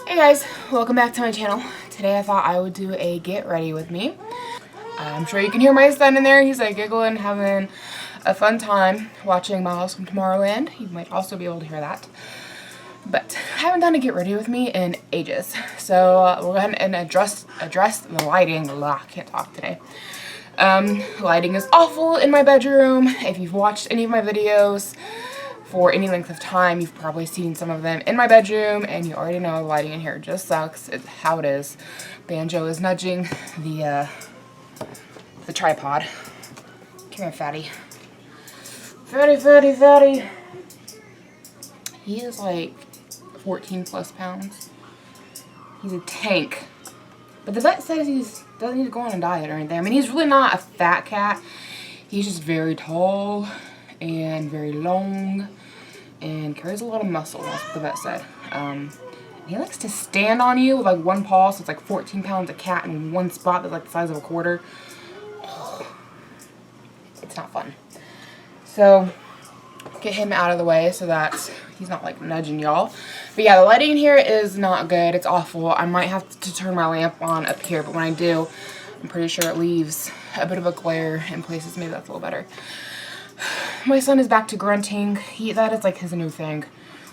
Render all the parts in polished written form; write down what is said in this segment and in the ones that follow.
Hey guys, welcome back to my channel. Today I thought I would do a get ready with me. I'm sure you can hear my son in there. He's like giggling, having a fun time watching Miles from Tomorrowland. You might also be able to hear that. But I haven't done a get ready with me in ages. So we'll go ahead and address the lighting. I can't talk today. Lighting is awful in my bedroom. If you've watched any of my videos for any length of time, you've probably seen some of them in my bedroom, and you already know the lighting in here just sucks. It's how it is. Banjo is nudging the tripod. Come here, fatty. Fatty. He is like 14 plus pounds. He's a tank. But the vet says he doesn't need to go on a diet or anything. I mean, he's really not a fat cat. He's just very tall and very long and carries a lot of muscle, that's what the vet said. He likes to stand on you with like one paw, so it's like 14 pounds of cat in one spot that's like the size of a quarter. It's not fun. So get him out of the way so that he's not like nudging y'all. But yeah, the lighting in here is not good. It's awful. I might have to turn my lamp on up here, but when I do, I'm pretty sure it leaves a bit of a glare in places. Maybe that's a little better. My son is back to grunting. That is like his new thing.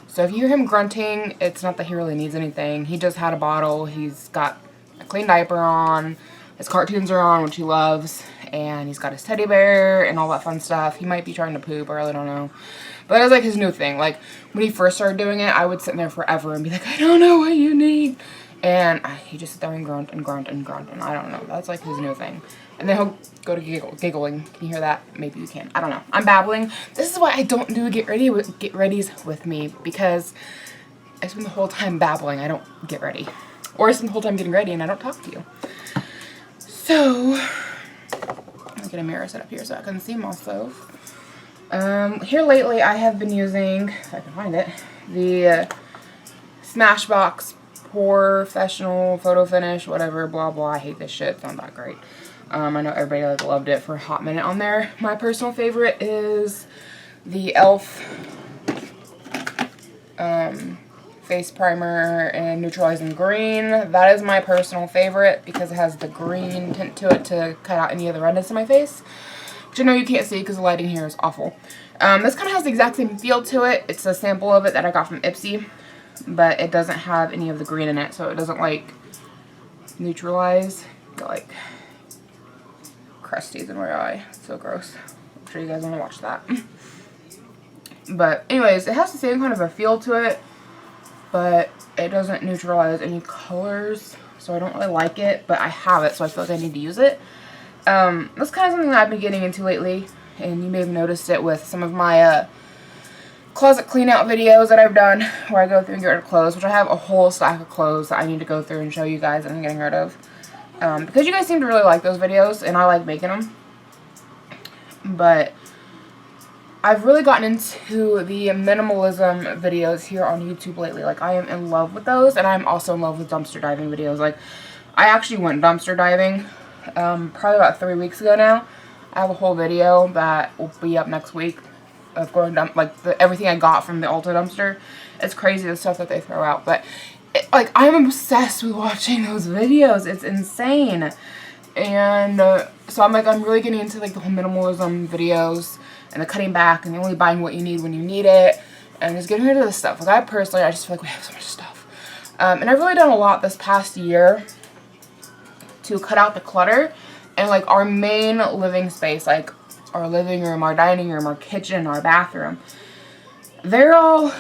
So if you hear him grunting, it's not that he really needs anything. He just had a bottle. He's got a clean diaper on. His cartoons are on, which he loves. And he's got his teddy bear and all that fun stuff. He might be trying to poop. I really don't know. But that was like his new thing. Like when he first started doing it, I would sit in there forever and be like, I don't know what you need. And he just sit there and grunt and grunt and grunt. And I don't know. That's like his new thing. And then he'll go to giggling. Can you hear that? Maybe you can. I don't know. I'm babbling. This is why I don't do get readies with me, because I spend the whole time babbling. I don't get ready. Or I spend the whole time getting ready and I don't talk to you. So I'll get a mirror set up here so I can see myself. Here lately I have been using, if I can find it, the Smashbox Professional Photo Finish, whatever, blah blah. I hate this shit. It's not that great. I know everybody like loved it for a hot minute on there. My personal favorite is the e.l.f. Face primer and neutralizing green. That is my personal favorite because it has the green tint to it to cut out any of the redness in my face, which I know you can't see because the lighting here is awful. This kind of has the exact same feel to it. It's a sample of it that I got from Ipsy, but it doesn't have any of the green in it, so it doesn't like neutralize. Got like crusties in my eye. It's so gross. I'm sure you guys want to watch that. But anyways, it has the same kind of a feel to it, but it doesn't neutralize any colors, so I don't really like it, but I have it, so I feel like I need to use it. That's kind of something that I've been getting into lately, and you may have noticed it with some of my closet clean out videos that I've done where I go through and get rid of clothes, which I have a whole stack of clothes that I need to go through and show you guys that I'm getting rid of. Because you guys seem to really like those videos, and I like making them. But I've really gotten into the minimalism videos here on YouTube lately. Like, I am in love with those, and I'm also in love with dumpster diving videos. Like, I actually went dumpster diving probably about 3 weeks ago now. I have a whole video that will be up next week of going everything I got from the Ulta dumpster. It's crazy the stuff that they throw out, but I'm obsessed with watching those videos. It's insane. And so I'm really getting into like the whole minimalism videos and the cutting back and only buying what you need when you need it and just getting rid of this stuff. Like, I just feel like we have so much stuff. And I've really done a lot this past year to cut out the clutter and like our main living space, like our living room, our dining room, our kitchen, our bathroom. They're all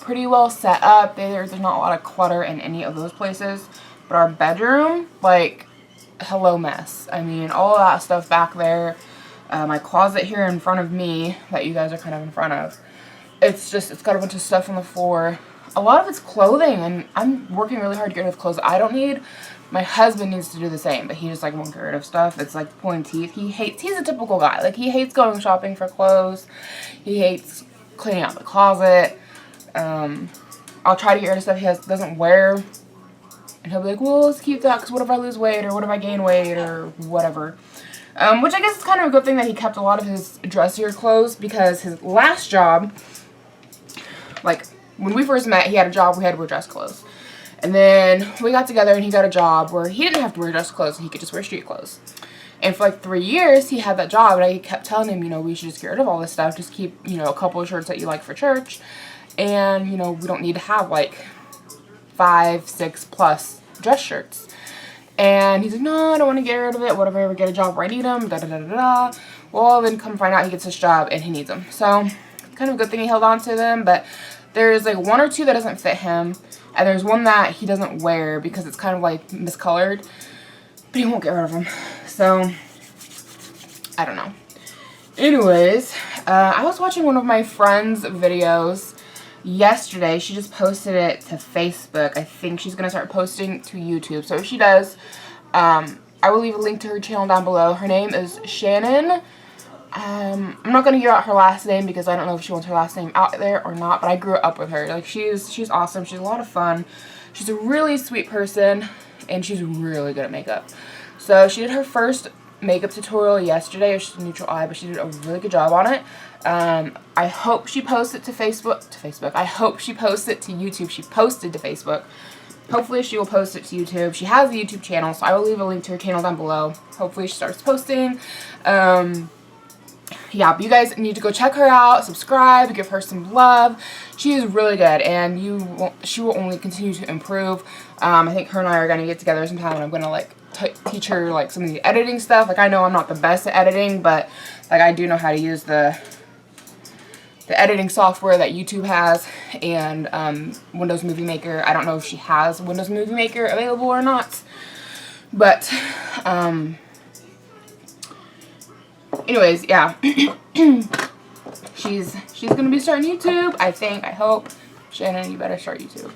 pretty well set up. There's not a lot of clutter in any of those places. But our bedroom, like, hello mess. I mean, all of that stuff back there. My closet here in front of me that you guys are kind of in front of. It's got a bunch of stuff on the floor. A lot of it's clothing, and I'm working really hard to get rid of clothes I don't need. My husband needs to do the same, but he just like won't get rid of stuff. It's like pulling teeth. He's a typical guy. Like, he hates going shopping for clothes. He hates cleaning out the closet. I'll try to get rid of stuff he doesn't wear, and he'll be like, well, let's keep that because what if I lose weight or what if I gain weight or whatever. Which I guess is kind of a good thing that he kept a lot of his dressier clothes, because his last job, like when we first met, he had a job where he had to wear dress clothes. And then we got together and he got a job where he didn't have to wear dress clothes. He could just wear street clothes. And for like 3 years, he had that job. And I kept telling him, you know, we should just get rid of all this stuff. Just keep, you know, a couple of shirts that you like for church. And, you know, we don't need to have like 5, 6 plus dress shirts. And he's like, no, I don't want to get rid of it. What if I ever get a job where I need them? Da da da da da. Well, then come find out he gets this job and he needs them. So, kind of a good thing he held on to them. But there's like 1 or 2 that doesn't fit him. And there's one that he doesn't wear because it's kind of like miscolored. But he won't get rid of them. So, I don't know. Anyways, I was watching one of my friend's videos yesterday. She just posted it to Facebook. I think she's going to start posting to YouTube. So if she does, I will leave a link to her channel down below. Her name is Shannon. I'm not going to give out her last name because I don't know if she wants her last name out there or not. But I grew up with her. Like, she's awesome. She's a lot of fun. She's a really sweet person. And she's really good at makeup. So she did her first makeup tutorial yesterday. It was just a neutral eye, but she did a really good job on it. I hope she posts it to Facebook. I hope she posts it to YouTube. She posted to Facebook. Hopefully she will post it to YouTube. She has a YouTube channel, so I will leave a link to her channel down below. Hopefully she starts posting. Yeah, but you guys need to go check her out, subscribe, give her some love. She is really good, and she will only continue to improve. I think her and I are going to get together sometime, and I'm going to like teach her like some of the editing stuff. Like, I know I'm not the best at editing, but like I do know how to use the editing software that YouTube has, and Windows Movie Maker. I don't know if she has Windows Movie Maker available or not, but anyways, yeah. she's gonna be starting YouTube, I think. I hope. Shannon, you better start YouTube.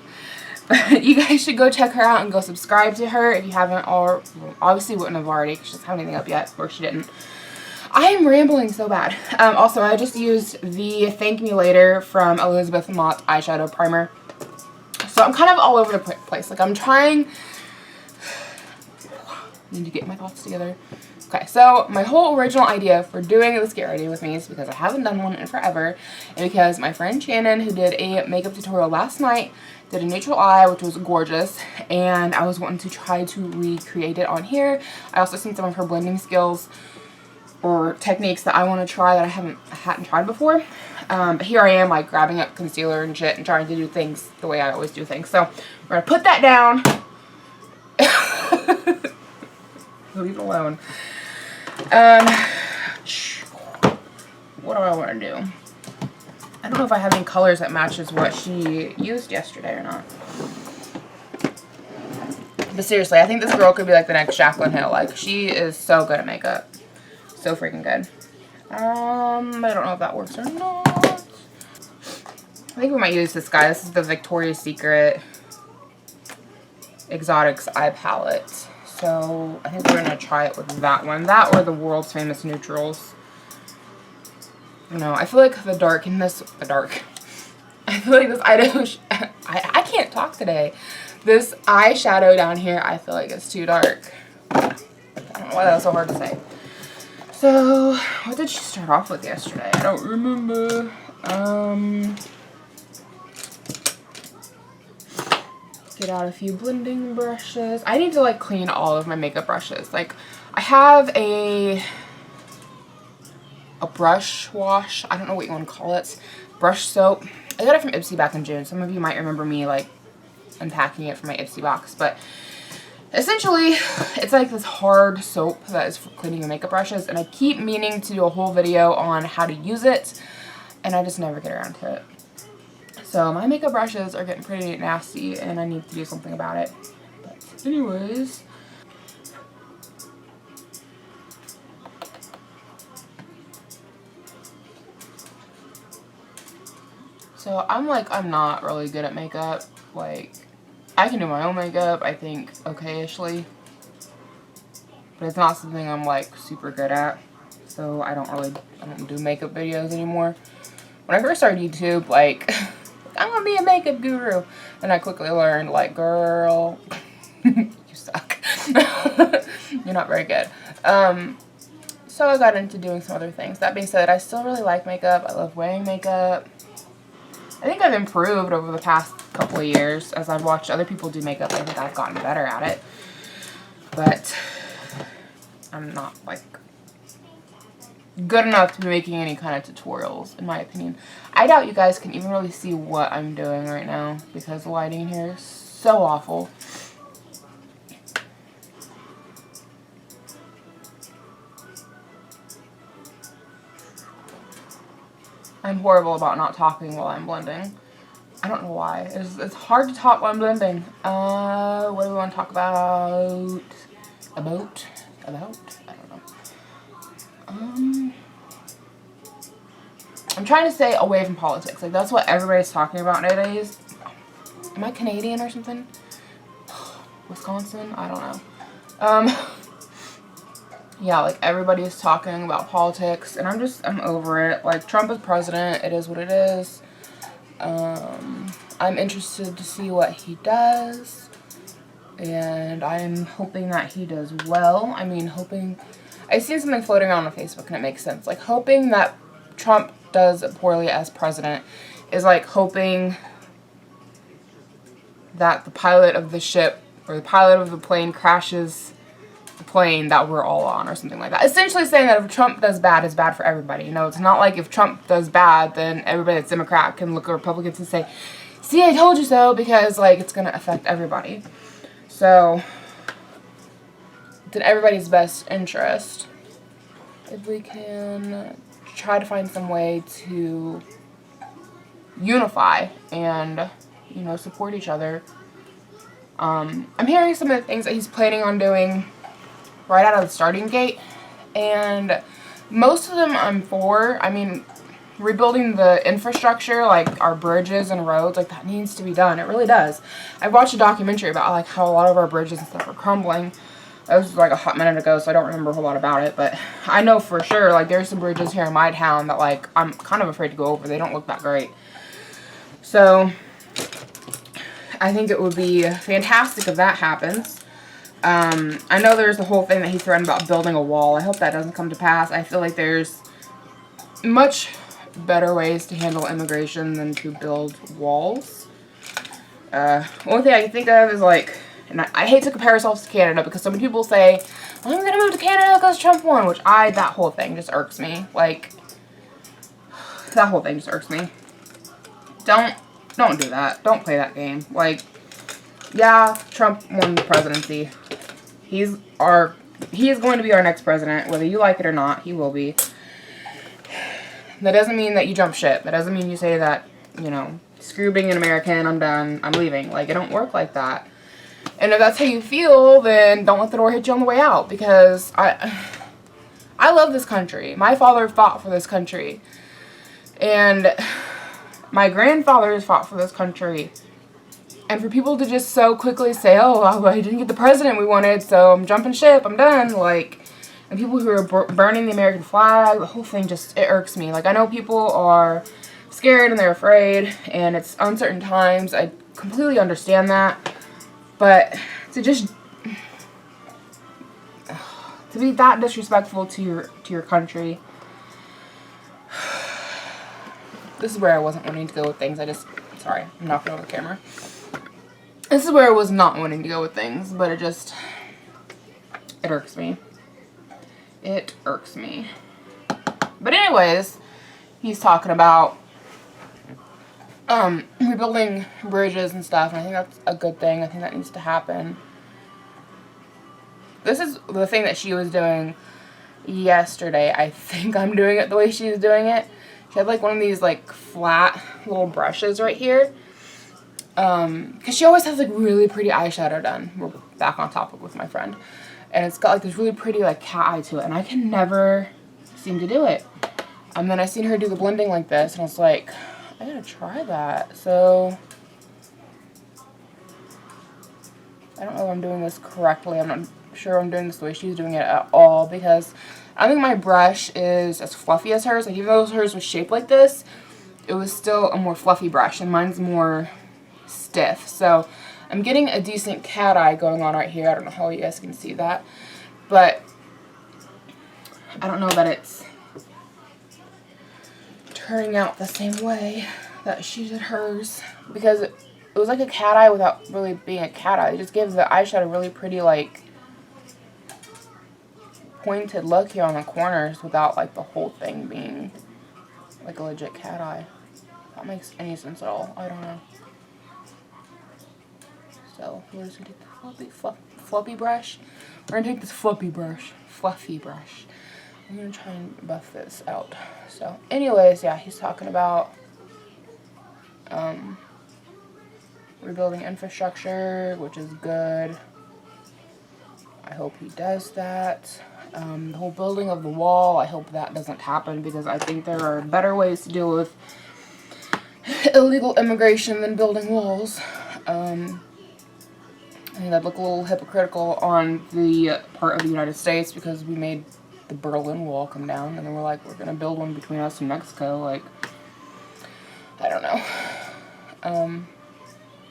But you guys should go check her out and go subscribe to her if you haven't, or obviously wouldn't have already because she doesn't have anything up yet, or she didn't. I am rambling so bad. Also, I just used the Thank Me Later from Elizabeth Mott eyeshadow primer. So I'm kind of all over the place. Like, I'm trying. Need to get my thoughts together. Okay, so my whole original idea for doing this Get Ready With Me is because I haven't done one in forever, and because my friend Shannon, who did a makeup tutorial last night, did a neutral eye, which was gorgeous, and I was wanting to try to recreate it on here. I also seen some of her blending skills or techniques that I want to try that I hadn't tried before. But here I am, like, grabbing up concealer and shit and trying to do things the way I always do things. So we're going to put that down. Leave it alone. What do I want to do? I don't know if I have any colors that matches what she used yesterday or not. But seriously, I think this girl could be like the next Jaclyn Hill. Like, she is so good at makeup. So freaking good. I don't know if that works or not. I think we might use this guy. This is the Victoria's Secret Exotics Eye Palette. So I think we're going to try it with that one. That or the World's Famous Neutrals. No, I feel like the dark in this, I feel like this I can't talk today. This eyeshadow down here, I feel like it's too dark. I don't know why that was so hard to say. So, what did she start off with yesterday? I don't remember. Get out a few blending brushes. I need to like clean all of my makeup brushes. Like, I have a brush wash. I don't know what you want to call it. Brush soap. I got it from Ipsy back in June. Some of you might remember me like unpacking it from my Ipsy box. But essentially, it's like this hard soap that is for cleaning your makeup brushes. And I keep meaning to do a whole video on how to use it. And I just never get around to it. So my makeup brushes are getting pretty nasty. And I need to do something about it. But anyways. So I'm not really good at makeup. Like, I can do my own makeup, I think, okay-ishly. But it's not something I'm like super good at. So I don't do makeup videos anymore. When I first started YouTube, like, I'm gonna be a makeup guru. And I quickly learned, like, girl, you suck. You're not very good. So I got into doing some other things. That being said, I still really like makeup. I love wearing makeup. I think I've improved over the past couple of years as I've watched other people do makeup. I think I've gotten better at it. But I'm not, like, good enough to be making any kind of tutorials, in my opinion. I doubt you guys can even really see what I'm doing right now because the lighting here is so awful. I'm horrible about not talking while I'm blending. I don't know why. It's hard to talk while I'm blending. What do we want to talk about? About? I don't know. I'm trying to stay away from politics. Like, that's what everybody's talking about nowadays. Am I Canadian or something? Wisconsin? I don't know. Yeah, like, everybody's talking about politics, and I'm over it. Like, Trump is president. It is what it is. I'm interested to see what he does, and I'm hoping that he does well. I mean, I've seen something floating around on Facebook, and it makes sense. Like, hoping that Trump does poorly as president is like hoping that the pilot of the ship or the pilot of the plane crashes the plane that we're all on or something like that. Essentially saying that if Trump does bad, it's bad for everybody. You know, it's not like if Trump does bad, then everybody that's Democrat can look at Republicans and say, see, I told you so, because, like, it's going to affect everybody. So, it's in everybody's best interest if we can try to find some way to unify and, you know, support each other. I'm hearing some of the things that he's planning on doing right out of the starting gate, and most of them I'm for. I mean, rebuilding the infrastructure, like our bridges and roads, like, that needs to be done. It really does. I watched a documentary about, like, how a lot of our bridges and stuff are crumbling. That was like a hot minute ago, so I don't remember a whole lot about it, but I know for sure, like, there's some bridges here in my town that, like, I'm kind of afraid to go over. They don't look that great. So I think it would be fantastic if that happens. I know there's the whole thing that he threatened about building a wall. I hope that doesn't come to pass. I feel like there's much better ways to handle immigration than to build walls. One thing I can think of is, like, and I hate to compare ourselves to Canada because so many people say, well, I'm going to move to Canada because Trump won, which that whole thing just irks me. Like, that whole thing just irks me. Don't do that. Don't play that game. Like, yeah, Trump won the presidency. He is going to be our next president, whether you like it or not. He will be. That doesn't mean that you jump ship. That doesn't mean you say that, you know, screw being an American, I'm done, I'm leaving. Like, it don't work like that. And if that's how you feel, then don't let the door hit you on the way out, because I love this country. My father fought for this country. And my grandfather has fought for this country. And for people to just so quickly say, oh, I didn't get the president we wanted, so I'm jumping ship, I'm done, like, and people who are burning the American flag, the whole thing just, it irks me. Like, I know people are scared and they're afraid, and it's uncertain times. I completely understand that. But to just, to be that disrespectful to your country, this is where I wasn't wanting to go with things. Sorry, I'm knocking over the camera. This is where I was not wanting to go with things, but it irks me. It irks me. But anyways, he's talking about rebuilding bridges and stuff, and I think that's a good thing. I think that needs to happen. This is the thing that she was doing yesterday. I think I'm doing it the way she was doing it. She had, like, one of these, like, flat little brushes right here. Because she always has, like, really pretty eyeshadow done. We're back on topic with my friend. And it's got, like, this really pretty, like, cat eye to it. And I can never seem to do it. And then I seen her do the blending like this, and I was like, I gotta try that. So I don't know if I'm doing this correctly. I'm not sure I'm doing this the way she's doing it at all, because I think my brush is as fluffy as hers. Like, even though hers was shaped like this, it was still a more fluffy brush, and mine's more stiff. So I'm getting a decent cat eye going on right here. I don't know how you guys can see that, but I don't know that it's turning out the same way. that she did hers because it was like a cat eye without really being a cat eye. It just gives the eyeshadow a really pretty, like, pointed look here on the corners without, like, the whole thing being, like, a legit cat eye. If that makes any sense at all. I don't know. So, we're just going to take the fluffy brush. We're going to take this fluffy brush. I'm going to try and buff this out. So, anyways, yeah, he's talking about rebuilding infrastructure, which is good. I hope he does that. The whole building of the wall, I hope that doesn't happen because I think there are better ways to deal with illegal immigration than building walls. I think that'd look a little hypocritical on the part of the United States because we made the Berlin Wall come down and then we're like, we're going to build one between us and Mexico. Like, I don't know.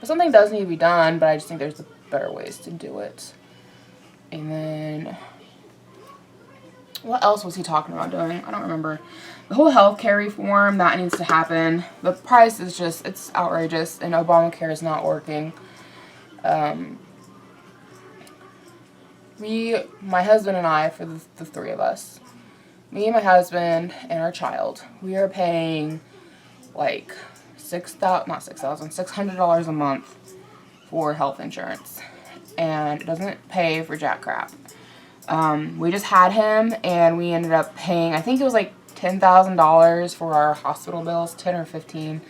But something does need to be done, but I just think there's better ways to do it. And then, what else was he talking about doing? I don't remember. The whole healthcare reform, that needs to happen. The price is just, it's outrageous, and Obamacare is not working. My husband and I, for the three of us, me and my husband and our child, we are paying like $600 a month for health insurance. And it doesn't pay for jack crap. We just had him and we ended up paying, I think it was like $10,000 for our hospital bills, 10 or 15.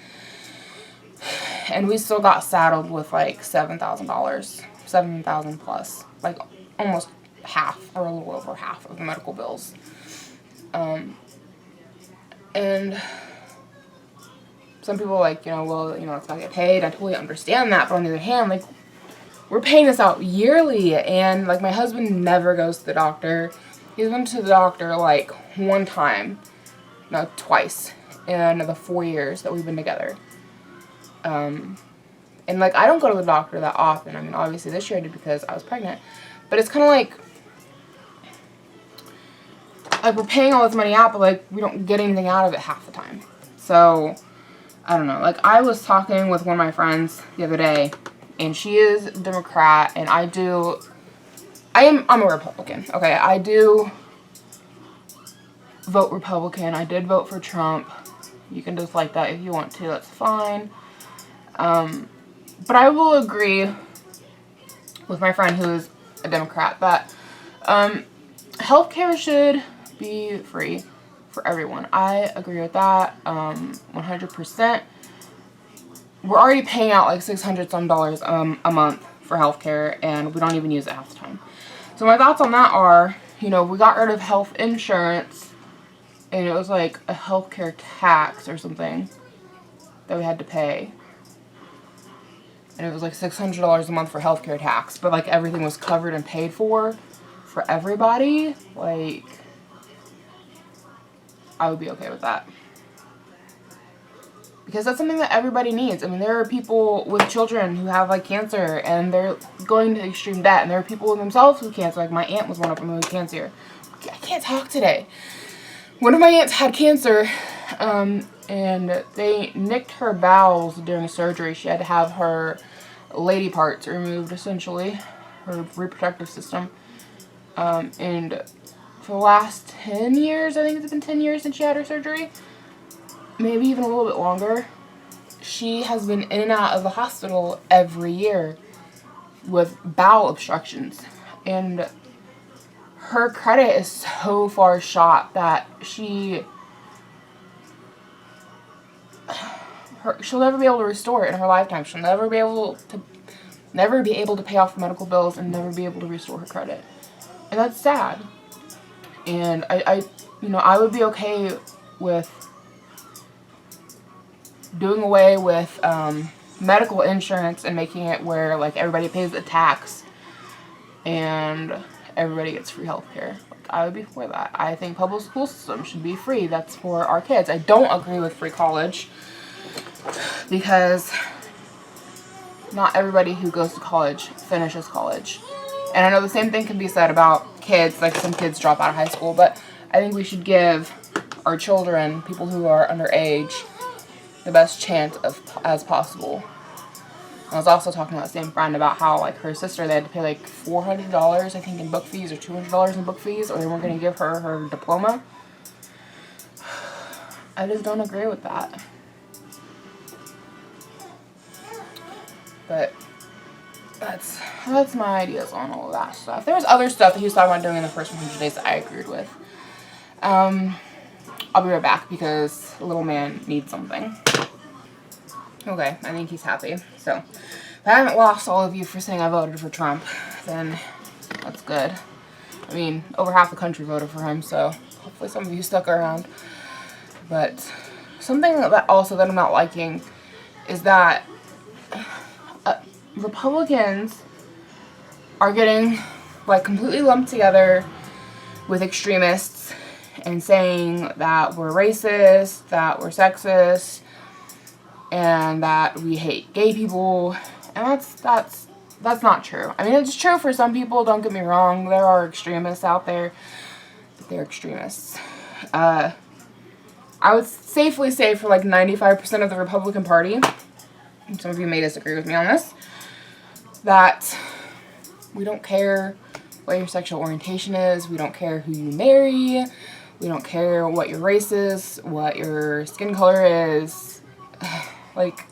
And we still got saddled with like $7,000, 7,000 plus, like almost half or a little over half of the medical bills. And some people are like, well, it's not get paid. I totally understand that. But on the other hand, like, we're paying this out yearly. And, like, my husband never goes to the doctor. He's been to the doctor, like, one time. No, twice. In the 4 years that we've been together. And, like, I don't go to the doctor that often. I mean, obviously this year I did because I was pregnant. But it's kind of like we're paying all this money out, but, like, we don't get anything out of it half the time. So, I don't know. Like, I was talking with one of my friends the other day, and she is a Democrat, and I'm a Republican. Okay, I do vote Republican. I did vote for Trump. You can dislike that if you want to. That's fine. But I will agree with my friend who is a Democrat that healthcare should be free for everyone. I agree with that 100%. We're already paying out like $600 some a month for healthcare, and we don't even use it half the time. So my thoughts on that are, we got rid of health insurance, and it was like a healthcare tax or something that we had to pay. And it was like $600 a month for healthcare tax, but like everything was covered and paid for everybody. Like, I would be okay with that. Because that's something that everybody needs. I mean, there are people with children who have, like, cancer, and they're going to extreme debt. And there are people themselves with cancer. Like, my aunt was one of them with cancer. I can't talk today. One of my aunts had cancer, and they nicked her bowels during surgery. She had to have her lady parts removed, essentially, her reproductive system. And for the last 10 years, I think it's been 10 years since she had her surgery, maybe even a little bit longer, she has been in and out of the hospital every year with bowel obstructions. And her credit is so far shot that she'll never be able to restore it in her lifetime. She'll never be able to pay off medical bills and never be able to restore her credit. And that's sad. And I would be okay with doing away with medical insurance and making it where, like, everybody pays a tax and everybody gets free health care. Like, I would be for that. I think public school system should be free. That's for our kids. I don't agree with free college because not everybody who goes to college finishes college. And I know the same thing can be said about kids. Like, some kids drop out of high school, but I think we should give our children, people who are underage, the best chance as possible. I was also talking to that same friend about how, like, her sister, they had to pay like $400, I think, in book fees, or $200 in book fees, or they weren't going to give her her diploma. I just don't agree with that. But that's my ideas on all of that stuff. There was other stuff that he was talking about doing in the first 100 days that I agreed with. I'll be right back because the little man needs something. Okay, I think he's happy. So, if I haven't lost all of you for saying I voted for Trump, then that's good. I mean, over half the country voted for him, so hopefully some of you stuck around. But something that I'm not liking is that Republicans are getting, like, completely lumped together with extremists and saying that we're racist, that we're sexist, and that we hate gay people, and that's not true. I mean, it's true for some people, don't get me wrong. There are extremists out there, but they're extremists. I would safely say for like 95% of the Republican Party, and some of you may disagree with me on this, that we don't care what your sexual orientation is, we don't care who you marry, we don't care what your race is, what your skin color is. Like,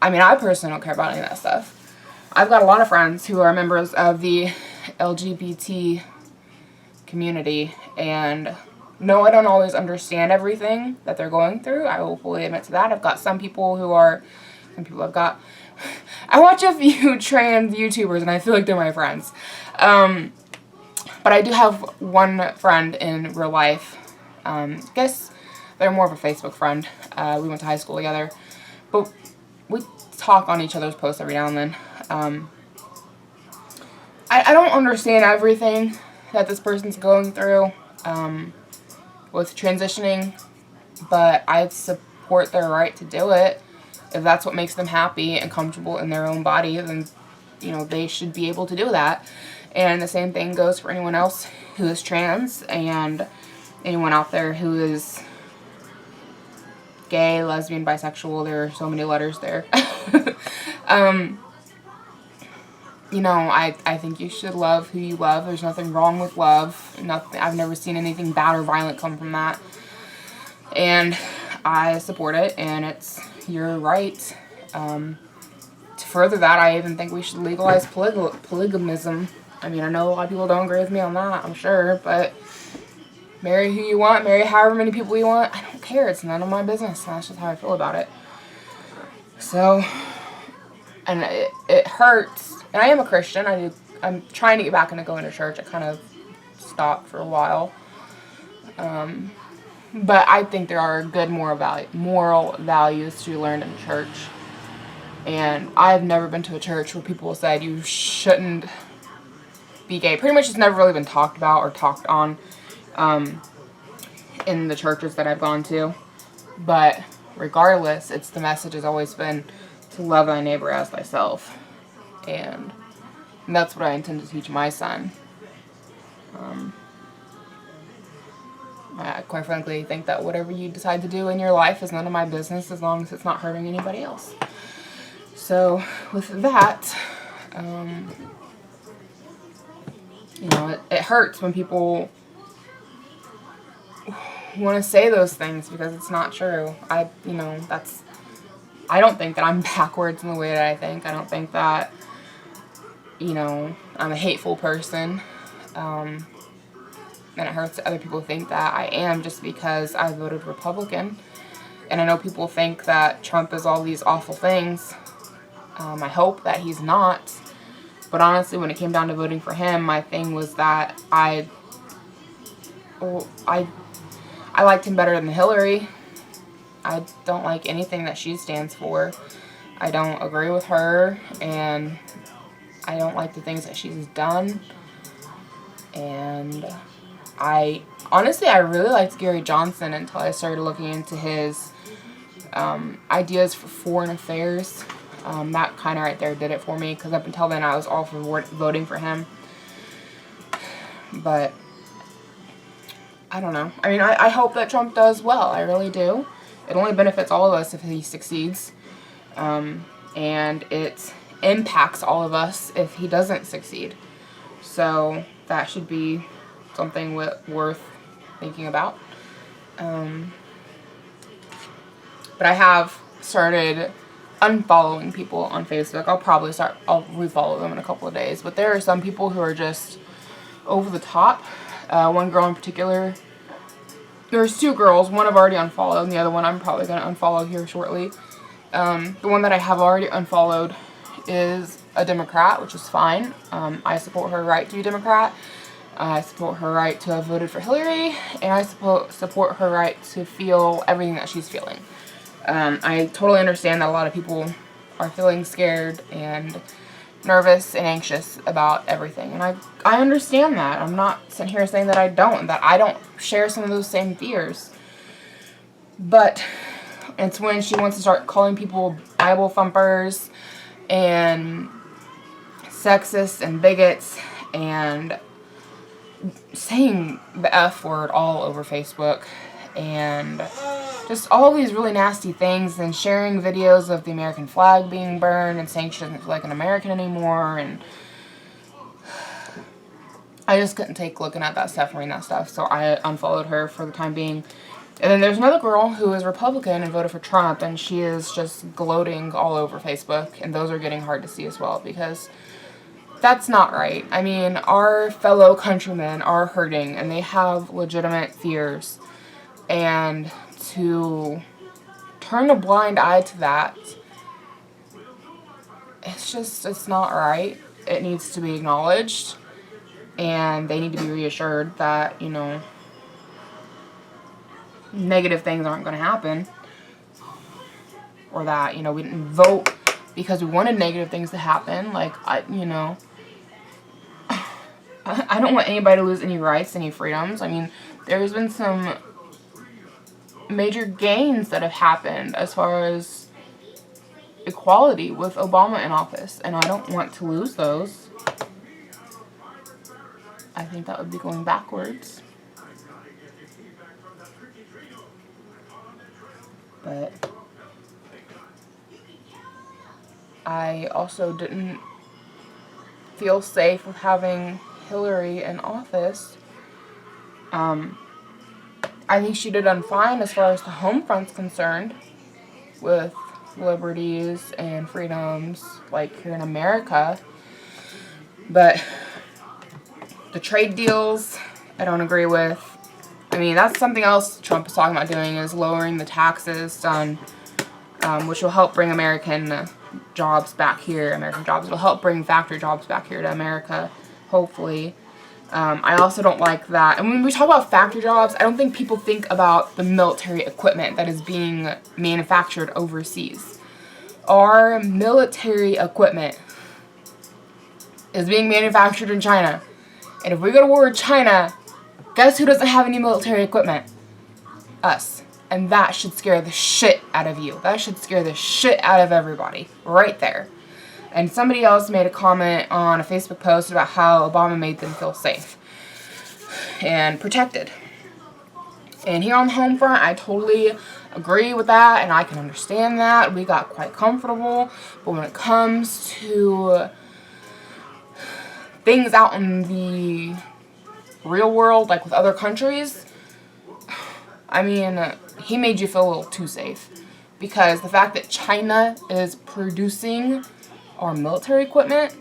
I mean, I personally don't care about any of that stuff. I've got a lot of friends who are members of the LGBT community, and no, I don't always understand everything that they're going through. I will fully admit to that. I've got some people I've got, I watch a few trans YouTubers, and I feel like they're my friends. But I do have one friend in real life. I guess they're more of a Facebook friend. We went to high school together. But we talk on each other's posts every now and then. I don't understand everything that this person's going through with transitioning, but I support their right to do it. If that's what makes them happy and comfortable in their own body, then, you know, they should be able to do that. And the same thing goes for anyone else who is trans, and anyone out there who is gay, lesbian, bisexual. There are so many letters there. You know, I think you should love who you love. There's nothing wrong with love. I've never seen anything bad or violent come from that. And I support it, and it's your right. To further that, I even think we should legalize polygamism. I mean, I know a lot of people don't agree with me on that, I'm sure, but marry who you want, marry however many people you want. I don't care. It's none of my business. That's just how I feel about it. So, and it hurts. And I am a Christian. I'm trying to get back into going to church. I kind of stopped for a while. But I think there are good moral values to be learned in church. And I've never been to a church where people said you shouldn't be gay. Pretty much it's never really been talked about or talked on in the churches that I've gone to. But regardless, the message has always been to love thy neighbor as thyself. And that's what I intend to teach my son. I quite frankly think that whatever you decide to do in your life is none of my business as long as it's not hurting anybody else. So with that, you know, it hurts when people want to say those things because it's not true. I don't think that I'm backwards in the way that I think. I don't think that, you know, I'm a hateful person. And it hurts that other people think that I am just because I voted Republican. And I know people think that Trump is all these awful things. I hope that he's not. But honestly, when it came down to voting for him, my thing was that I liked him better than Hillary. I don't like anything that she stands for. I don't agree with her, and I don't like the things that she's done. And I really liked Gary Johnson until I started looking into his ideas for foreign affairs. That kind of right there did it for me, because up until then I was all for voting for him. But I don't know. I mean, I hope that Trump does well. I really do. It only benefits all of us if he succeeds. And it impacts all of us if he doesn't succeed. So that should be something worth thinking about. But I have started unfollowing people on Facebook. I'll refollow them in a couple of days. But there are some people who are just over the top. One girl in particular, there's 2 girls. One I've already unfollowed, and the other one I'm probably going to unfollow here shortly. The one that I have already unfollowed is a Democrat, which is fine. I support her right to be a Democrat. I support her right to have voted for Hillary, and I support her right to feel everything that she's feeling. I totally understand that a lot of people are feeling scared and nervous and anxious about everything, and I understand that. I'm not sitting here saying that I don't share some of those same fears. But it's when she wants to start calling people Bible thumpers and sexist and bigots and saying the F word all over Facebook and just all these really nasty things, and sharing videos of the American flag being burned and saying she doesn't feel like an American anymore, and I just couldn't take looking at that stuff and reading that stuff, so I unfollowed her for the time being. And then there's another girl who is Republican and voted for Trump, and she is just gloating all over Facebook, and those are getting hard to see as well, because that's not right. I mean, our fellow countrymen are hurting, and they have legitimate fears, and to turn a blind eye to that, it's not right. It needs to be acknowledged, and they need to be reassured that, you know, negative things aren't going to happen, or that, you know, we didn't vote because we wanted negative things to happen. Like, I don't want anybody to lose any rights, any freedoms. I mean, there's been some major gains that have happened as far as equality with Obama in office, and I don't want to lose those. I think that would be going backwards. But I also didn't feel safe with having Hillary in office. I think she did done fine as far as the home front's concerned, with liberties and freedoms like here in America. But the trade deals, I don't agree with. I mean, that's something else Trump is talking about doing, is lowering the taxes on, which will help bring American jobs back here, American jobs. It'll help bring factory jobs back here to America, hopefully. I also don't like that. And when we talk about factory jobs, I don't think people think about the military equipment that is being manufactured overseas. Our military equipment is being manufactured in China. And if we go to war with China, guess who doesn't have any military equipment? Us. And that should scare the shit out of you. That should scare the shit out of everybody. Right there. And somebody else made a comment on a Facebook post about how Obama made them feel safe and protected. And here on the home front, I totally agree with that, and I can understand that. We got quite comfortable. But when it comes to things out in the real world, like with other countries, I mean, he made you feel a little too safe. Because the fact that China is producing our military equipment,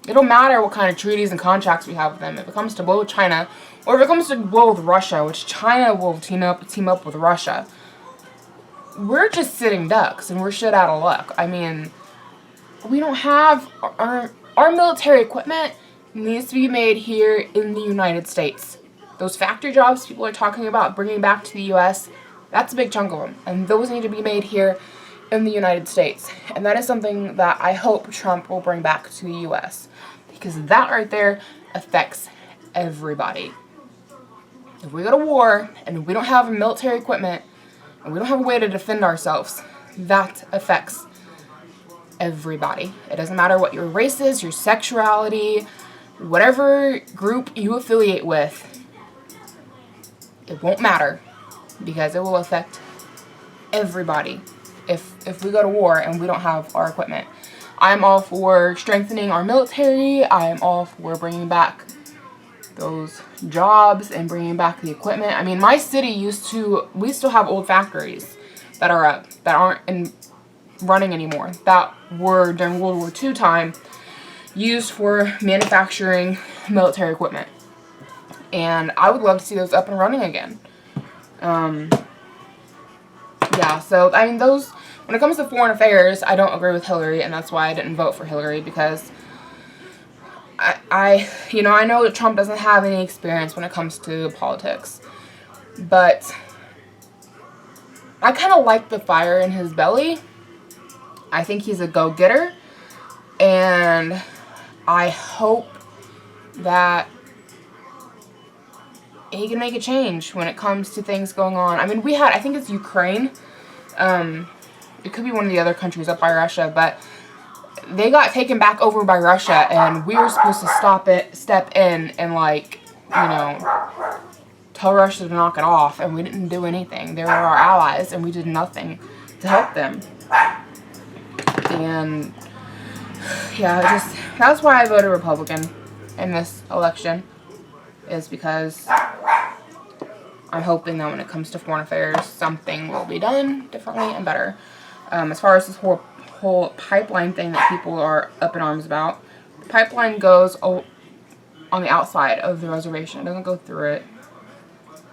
it don't matter what kind of treaties and contracts we have with them. If it comes to blow with China, or if it comes to blow with Russia, which China will team up with Russia, we're just sitting ducks and we're shit out of luck. I mean, we don't have our military equipment needs to be made here in the United States. Those factory jobs people are talking about bringing back to the U.S., that's a big chunk of them, and those need to be made here in the United States. And that is something that I hope Trump will bring back to the U.S., because that right there affects everybody. If we go to war and we don't have military equipment and we don't have a way to defend ourselves, that affects everybody. It doesn't matter what your race is, your sexuality, whatever group you affiliate with, it won't matter, because it will affect everybody if we go to war and we don't have our equipment. I'm all for strengthening our military. I am all for bringing back those jobs and bringing back the equipment. I mean, my city we still have old factories that are up, that aren't running anymore, that were during World War II time used for manufacturing military equipment. And I would love to see those up and running again. Yeah, so, I mean, when it comes to foreign affairs, I don't agree with Hillary, and that's why I didn't vote for Hillary, because I know that Trump doesn't have any experience when it comes to politics, but I kind of like the fire in his belly. I think he's a go-getter, and I hope that he can make a change when it comes to things going on. I mean, I think it's Ukraine. It could be one of the other countries up by Russia, but they got taken back over by Russia, and we were supposed to step in and, like, tell Russia to knock it off, and we didn't do anything. They were our allies, and we did nothing to help them. And yeah, that's why I voted Republican in this election, is because I'm hoping that when it comes to foreign affairs, something will be done differently and better. As far as this whole pipeline thing that people are up in arms about, the pipeline goes on the outside of the reservation. It doesn't go through it.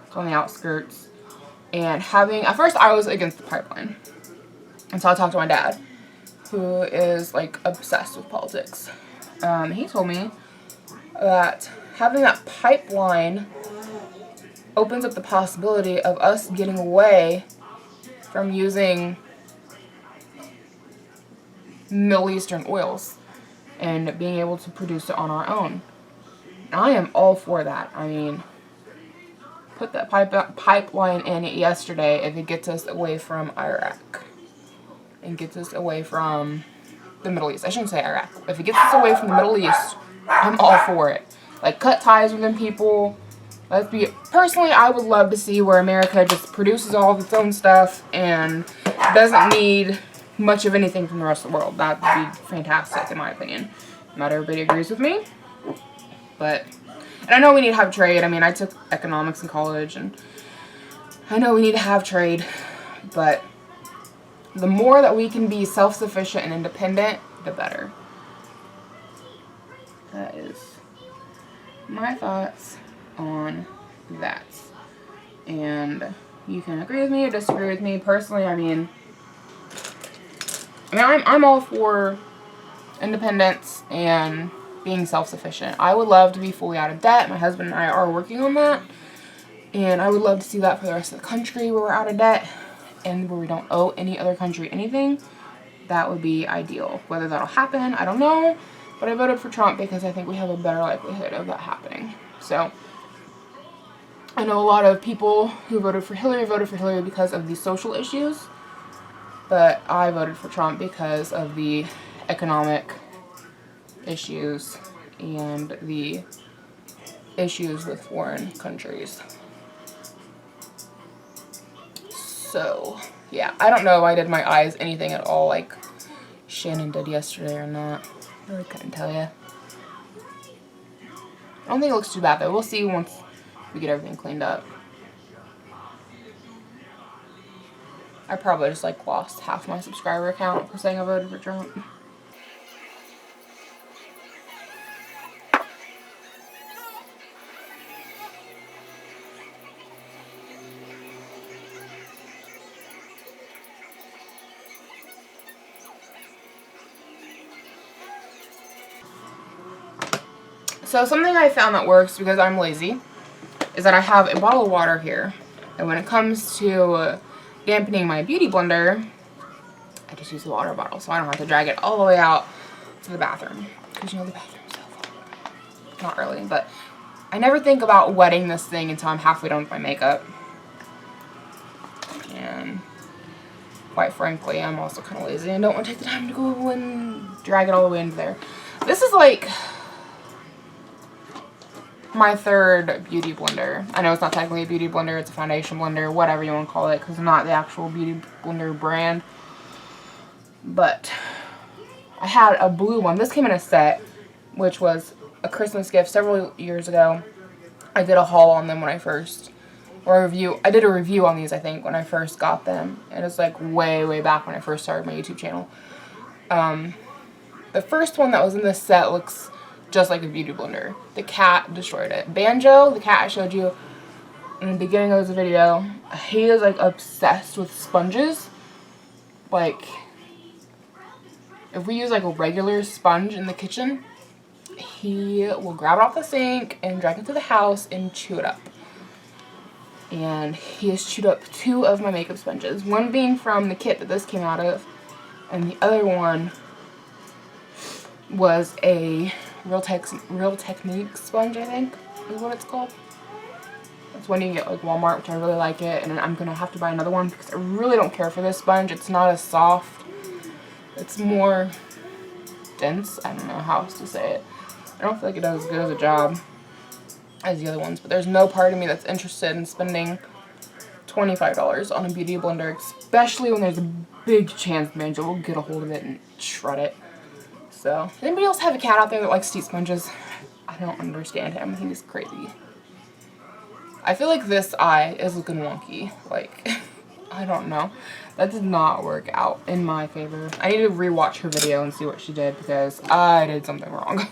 It's on the outskirts. And at first I was against the pipeline. And so I talked to my dad, who is, like, obsessed with politics. He told me that having that pipeline opens up the possibility of us getting away from using Middle Eastern oils and being able to produce it on our own. I am all for that. I mean, put that pipeline in yesterday if it gets us away from Iraq and gets us away from the Middle East. I shouldn't say Iraq. If it gets us away from the Middle East, I'm all for it. Like, cut ties with them people. Personally, I would love to see where America just produces all of its own stuff and doesn't need much of anything from the rest of the world. That would be fantastic, in my opinion. Not everybody agrees with me, and I know we need to have trade. I mean, I took economics in college, and I know we need to have trade, but the more that we can be self-sufficient and independent, the better. That is my thoughts on that. And you can agree with me or disagree with me. Personally, I mean, I'm all for independence and being self-sufficient. I would love to be fully out of debt. My husband and I are working on that. And I would love to see that for the rest of the country, where we're out of debt and where we don't owe any other country anything. That would be ideal. Whether that'll happen, I don't know. But I voted for Trump because I think we have a better likelihood of that happening. So, I know a lot of people who voted for Hillary because of the social issues. But I voted for Trump because of the economic issues and the issues with foreign countries. So, yeah, I don't know if I did my eyes anything at all like Shannon did yesterday or not. I really couldn't tell you. I don't think it looks too bad, though. We'll see once we get everything cleaned up. I probably just, like, lost half my subscriber count for saying I voted for Trump. So something I found that works because I'm lazy is that I have a bottle of water here. And when it comes to dampening my beauty blender, I just use the water bottle so I don't have to drag it all the way out to the bathroom. Because you know the bathroom's so full. Not really, but I never think about wetting this thing until I'm halfway done with my makeup. And quite frankly, I'm also kind of lazy and don't want to take the time to go and drag it all the way into there. This is like my third beauty blender. I know it's not technically a beauty blender, it's a foundation blender, whatever you want to call it, because it's not the actual beauty blender brand. But I had a blue one. This came in a set, which was a Christmas gift several years ago. I did a haul on them when I first, or a review. I did a review on these, I think, when I first got them. And it's like way back when I first started my YouTube channel. The first one that was in this set looks just like a beauty blender. The cat destroyed it. Banjo, the cat I showed you in the beginning of this video, he is like obsessed with sponges. Like, if we use like a regular sponge in the kitchen, he will grab it off the sink and drag it to the house and chew it up. And he has chewed up 2 of my makeup sponges. One being from the kit that this came out of, and the other one was a Real Technique sponge, I think is what it's called. It's one you get like Walmart, which I really like it, and I'm gonna have to buy another one because I really don't care for this sponge. It's not as soft. It's more dense. I don't know how else to say it. I don't feel like it does as good as a job as the other ones, but there's no part of me that's interested in spending $25 on a beauty blender, especially when there's a big chance Banjo will get a hold of it and shred it. So, does anybody else have a cat out there that likes to eat sponges? I don't understand him. He's crazy. I feel like this eye is looking wonky. Like, I don't know. That did not work out in my favor. I need to rewatch her video and see what she did because I did something wrong.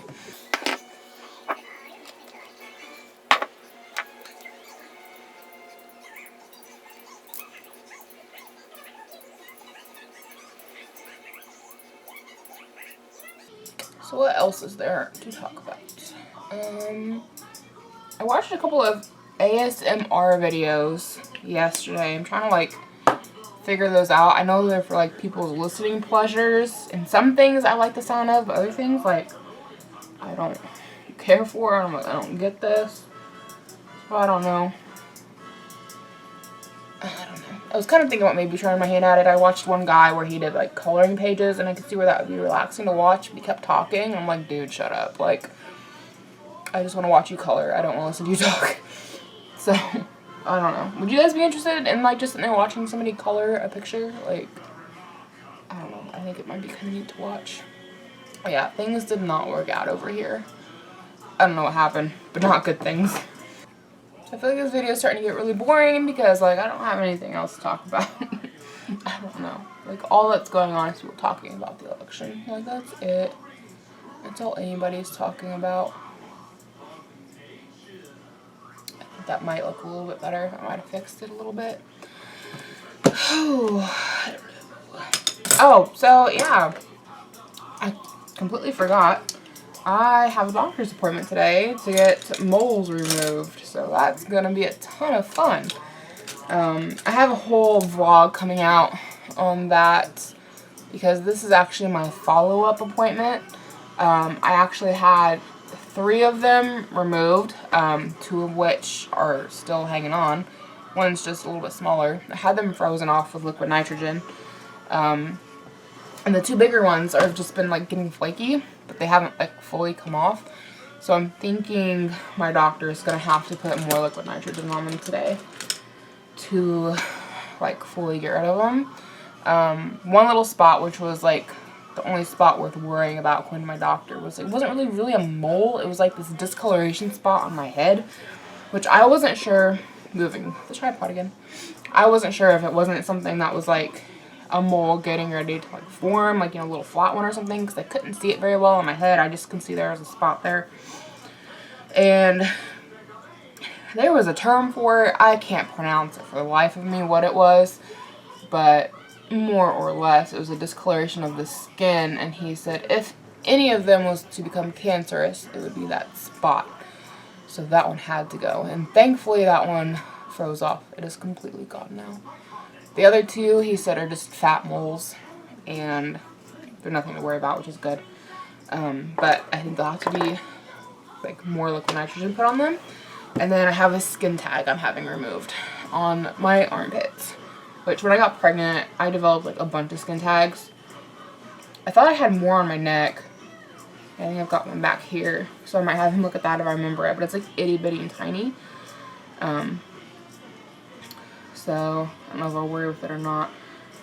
So what else is there to talk about? I watched a couple of ASMR videos yesterday. I'm trying to like figure those out. I know they're for like people's listening pleasures, and some things I like the sound of, but other things like I don't care for. I'm like, I don't get this. So I don't know. I was kind of thinking about maybe trying my hand at it. I watched one guy where he did like coloring pages, and I could see where that would be relaxing to watch, but he kept talking. I'm like, dude, shut up. Like, I just want to watch you color. I don't want to listen to you talk. So, I don't know. Would you guys be interested in like just sitting there watching somebody color a picture? Like, I don't know. I think it might be kind of neat to watch. But yeah, things did not work out over here. I don't know what happened, but not good things. I feel like this video is starting to get really boring because, like, I don't have anything else to talk about. I don't know. Like, all that's going on is people talking about the election. Like, that's it. That's all anybody's talking about. I think that might look a little bit better. I might have fixed it a little bit. Oh, so, yeah. I completely forgot. I have a doctor's appointment today to get moles removed, so that's gonna be a ton of fun. I have a whole vlog coming out on that because this is actually my follow-up appointment. I actually had 3 of them removed, 2 of which are still hanging on. One's just a little bit smaller. I had them frozen off with liquid nitrogen. And the 2 bigger ones have just been like getting flaky, but they haven't like fully come off. So I'm thinking my doctor is going to have to put more liquid nitrogen on them today to like fully get rid of them. One little spot, which was like the only spot worth worrying about according to my doctor, was it wasn't really a mole. It was like this discoloration spot on my head, which I wasn't sure, moving the tripod again, I wasn't sure if it wasn't something that was like a mole getting ready to like form, like, you know, a little flat one or something, because I couldn't see it very well in my head. I just can see there was a spot there. And there was a term for it. I can't pronounce it for the life of me what it was, but more or less it was a discoloration of the skin, and he said if any of them was to become cancerous, it would be that spot. So that one had to go, and thankfully that one froze off. It is completely gone now. The other 2, he said, are just fat moles, and they're nothing to worry about, which is good. But I think they'll have to be, like, more liquid nitrogen put on them. And then I have a skin tag I'm having removed on my armpits, which when I got pregnant, I developed, like, a bunch of skin tags. I thought I had more on my neck, I think I've got one back here, so I might have him look at that if I remember it, but it's like itty bitty and tiny. So I don't know if I'll worry with it or not.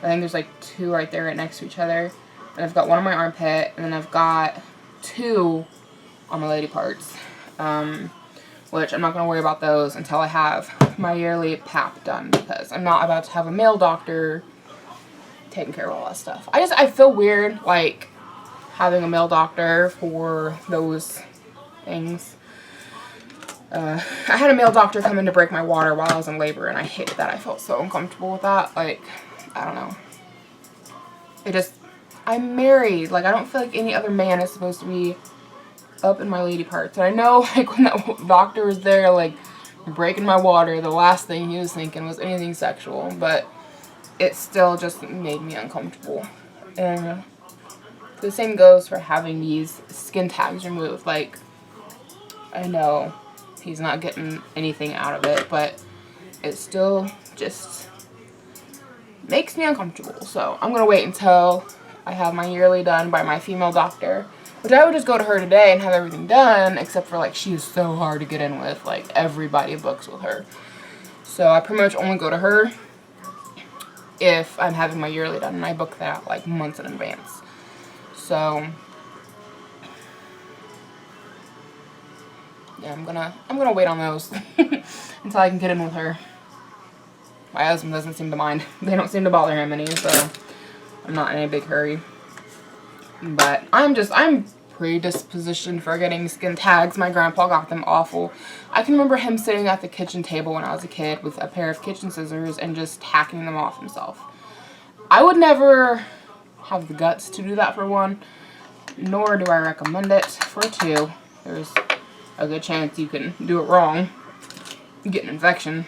I think there's like 2 right there right next to each other. And I've got one on my armpit, and then I've got 2 on my lady parts. Which I'm not going to worry about those until I have my yearly PAP done, because I'm not about to have a male doctor taking care of all that stuff. I feel weird, like, having a male doctor for those things. I had a male doctor come in to break my water while I was in labor, and I hated that. I felt so uncomfortable with that. Like, I don't know. I'm married. Like, I don't feel like any other man is supposed to be up in my lady parts. And I know, like, when that doctor was there, like, breaking my water, the last thing he was thinking was anything sexual. But it still just made me uncomfortable. And the same goes for having these skin tags removed. Like, I know he's not getting anything out of it, but it still just makes me uncomfortable. So I'm going to wait until I have my yearly done by my female doctor, which I would just go to her today and have everything done, except for, like, she is so hard to get in with. Like, everybody books with her. So I pretty much only go to her if I'm having my yearly done, and I book that, like, months in advance. So yeah, I'm gonna wait on those until I can get in with her. My husband doesn't seem to mind. They don't seem to bother him any, so I'm not in a big hurry. But I'm predispositioned for getting skin tags. My grandpa got them awful. I can remember him sitting at the kitchen table when I was a kid with a pair of kitchen scissors and just hacking them off himself. I would never have the guts to do that for one, nor do I recommend it for 2. There's a good chance you can do it wrong, get an infection.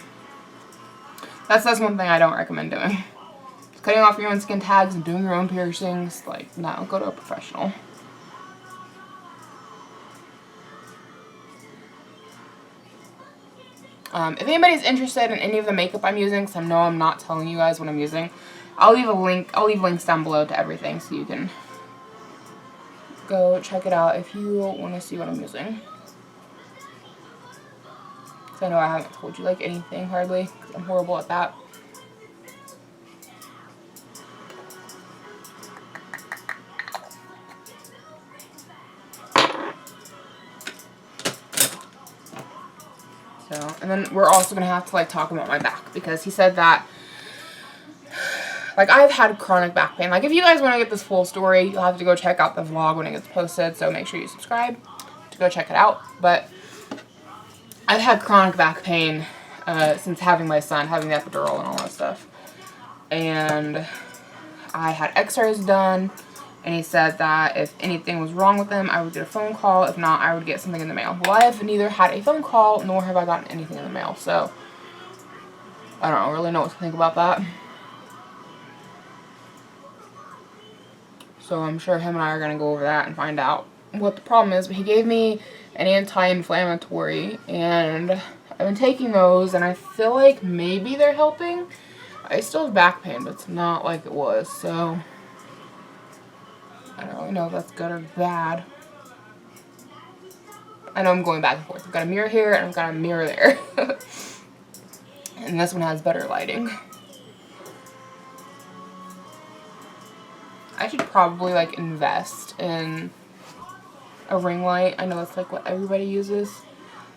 That's one thing I don't recommend doing. Cutting off your own skin tags and doing your own piercings, like, no, go to a professional. If anybody's interested in any of the makeup I'm using, because I know I'm not telling you guys what I'm using, I'll leave links down below to everything so you can go check it out if you want to see what I'm using. Because I know I haven't told you, like, anything hardly, because I'm horrible at that. So, and then we're also going to have to, like, talk about my back, because he said that, like, I've had chronic back pain. Like, if you guys want to get this full story, you'll have to go check out the vlog when it gets posted, so make sure you subscribe to go check it out. But I've had chronic back pain since having my son, having the epidural and all that stuff. And I had x-rays done, and he said that if anything was wrong with him, I would get a phone call. If not, I would get something in the mail. Well, I have neither had a phone call, nor have I gotten anything in the mail, so I don't really know what to think about that. So I'm sure him and I are going to go over that and find out what the problem is. But he gave me an anti-inflammatory, and I've been taking those, and I feel like maybe they're helping. I still have back pain, but it's not like it was, so I don't really know if that's good or bad. I know I'm going back and forth. I've got a mirror here, and I've got a mirror there. And this one has better lighting. I should probably, like, invest in a ring light. I know that's, like, what everybody uses.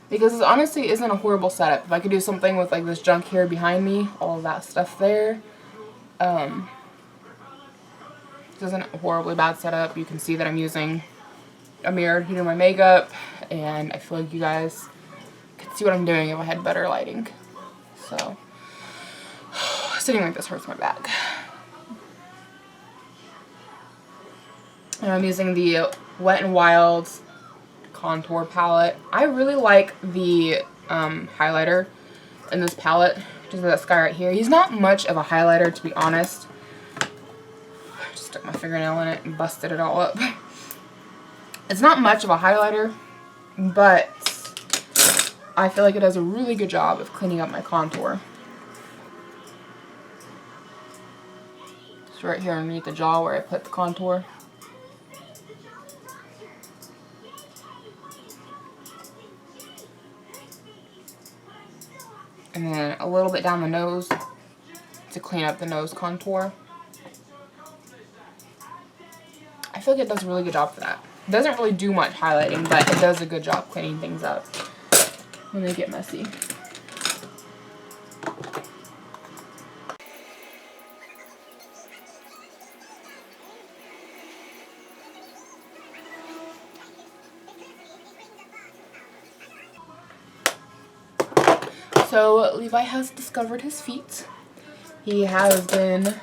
Because this honestly isn't a horrible setup. If I could do something with, like, this junk here behind me, all of that stuff there. This isn't a horribly bad setup. You can see that I'm using a mirror to do my makeup. And I feel like you guys could see what I'm doing if I had better lighting. So, sitting like this hurts my back. And I'm using the Wet n Wild contour palette. I really like the highlighter in this palette. Just this guy right here. He's not much of a highlighter, to be honest. I just stuck my fingernail in it and busted it all up. It's not much of a highlighter, but I feel like it does a really good job of cleaning up my contour. It's right here underneath the jaw where I put the contour. And then a little bit down the nose to clean up the nose contour. I feel like it does a really good job for that. It doesn't really do much highlighting, but it does a good job cleaning things up when they get messy. So Levi has discovered his feet. He has been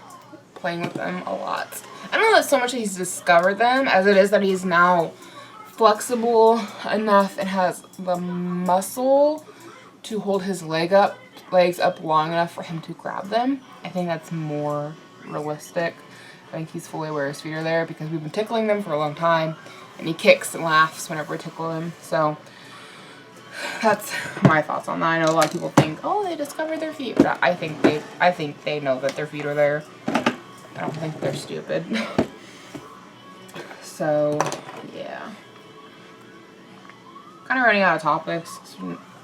playing with them a lot. I don't know that so much that he's discovered them as it is that he's now flexible enough and has the muscle to hold his legs up long enough for him to grab them. I think that's more realistic. I think he's fully aware his feet are there because we've been tickling them for a long time, and he kicks and laughs whenever we tickle him. So that's my thoughts on that. I know a lot of people think, oh, they discovered their feet, but I think they know that their feet are there. I don't think they're stupid. So yeah, kind of running out of topics.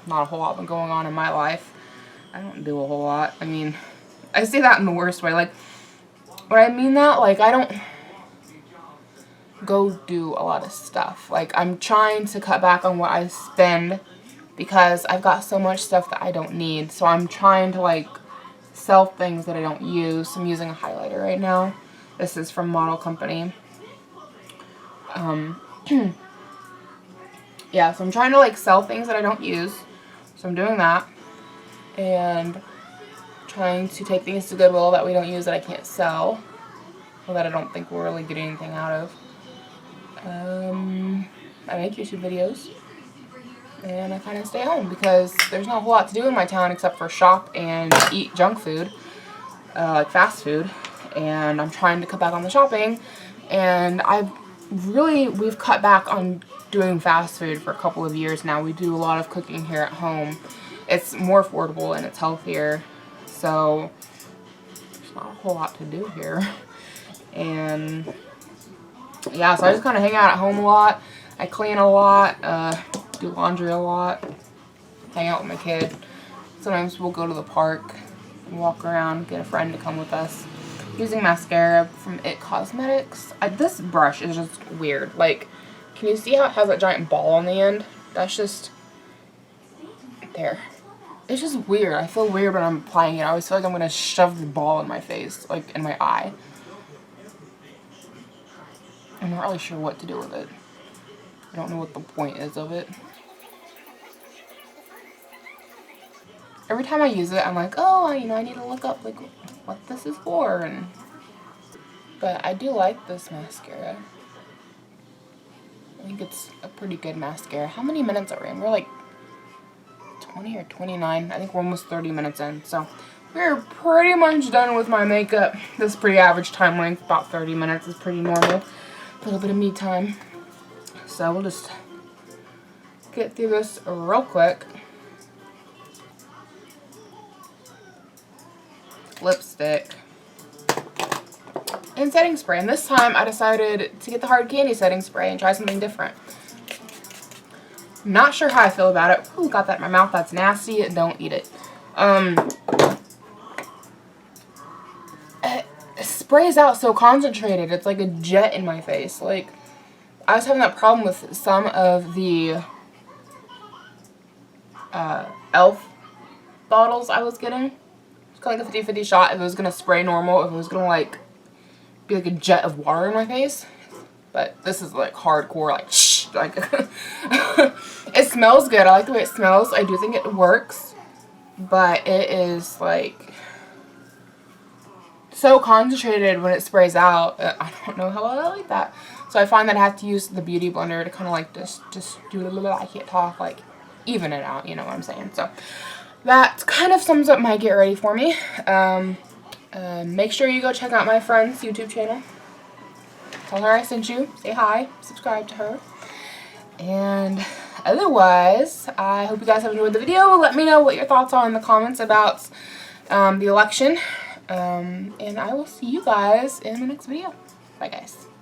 Not a whole lot been going on in my life. I don't do a whole lot. I mean, I say that in the worst way. Like, when I mean that, like, I don't go do a lot of stuff. Like, I'm trying to cut back on what I spend because I've got so much stuff that I don't need. So I'm trying to, like, sell things that I don't use. I'm using a highlighter right now. This is from Model Company. Yeah, so I'm trying to, like, sell things that I don't use. So I'm doing that. And trying to take things to Goodwill that we don't use that I can't sell. Or that I don't think we'll really get anything out of. I make YouTube videos. And I kind of stay home because there's not a whole lot to do in my town except for shop and eat junk food. Like fast food. And I'm trying to cut back on the shopping. And we've cut back on doing fast food for a couple of years now. We do a lot of cooking here at home. It's more affordable and it's healthier. So there's not a whole lot to do here. And yeah, so I just kind of hang out at home a lot. I clean a lot, do laundry a lot, hang out with my kid. Sometimes we'll go to the park and walk around, get a friend to come with us. Using mascara from It Cosmetics. This brush is just weird. Like, can you see how it has that giant ball on the end? That's just there. It's just weird. I feel weird when I'm applying it. I always feel like I'm going to shove the ball in my face, like in my eye. I'm not really sure what to do with it. I don't know what the point is of it. Every time I use it, I'm like, oh, you know, I need to look up like what this is for. But I do like this mascara. I think it's a pretty good mascara. How many minutes are we in? We're like 20 or 29. I think we're almost 30 minutes in. So we're pretty much done with my makeup. This is pretty average time length. About 30 minutes is pretty normal. A little bit of me time. So we'll just get through this real quick. Lipstick. And setting spray. And this time I decided to get the hard candy setting spray and try something different. Not sure how I feel about it. Ooh, got that in my mouth. That's nasty. Don't eat it. It sprays out so concentrated. It's like a jet in my face. Like, I was having that problem with some of the e.l.f. bottles I was getting. It's kind of like a 50-50 shot if it was going to spray normal, if it was going to like be like a jet of water in my face. But this is like hardcore, like shh, like it smells good. I like the way it smells. I do think it works, but it is like so concentrated when it sprays out. I don't know how I like that. So I find that I have to use the beauty blender to kind of like just do a little bit. I can't talk, like even it out. You know what I'm saying? So that kind of sums up my get ready for me. Make sure you go check out my friend's YouTube channel. Tell her I sent you. Say hi. Subscribe to her. And otherwise, I hope you guys have enjoyed the video. Let me know what your thoughts are in the comments about the election. And I will see you guys in the next video. Bye, guys.